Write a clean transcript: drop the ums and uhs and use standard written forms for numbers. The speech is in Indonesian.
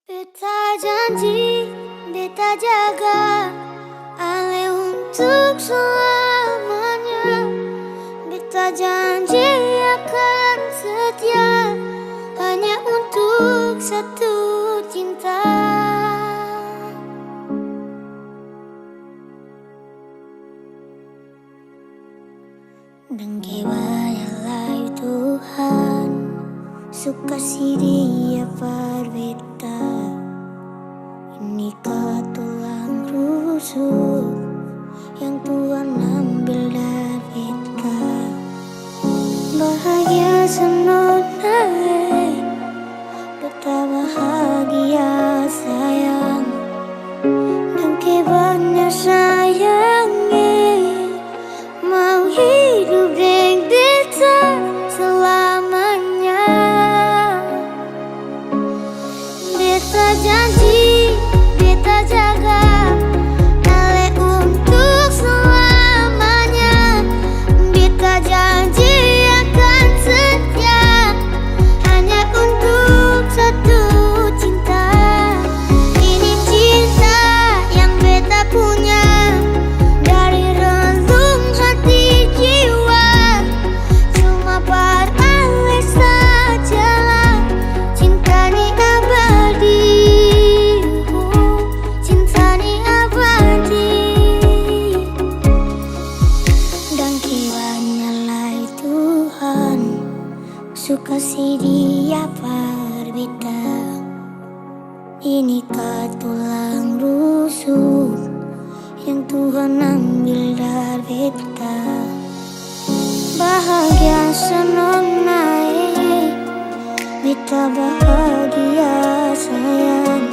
Beta janji, beta jaga Ale untuk selamanya. Beta janji akan setia hanya untuk satu cinta. Dan kewayalah Tuhan suka si dia berbeda. Ini tulang rusuk yang Tuhan ambil dari kita. Bahagia senonai, kita bahagia sayang. Dan kebanyak sayangi, mau hidup dengan beta selamanya. Beta janji, beta jaga Ale untuk selamanya. Beta janji akan setia hanya untuk satu cinta. Ini cinta yang beta punya dari relung hati jiwa. Cuma pada Ale sajalah cinta ni abadi. Cinta ni abadi. Dan kiranya Tuhan suka si dia berbeda. Ini tulang rusuk yang Tuhan ambil dari beta. Bahagia senonai, beta bahagia sayang.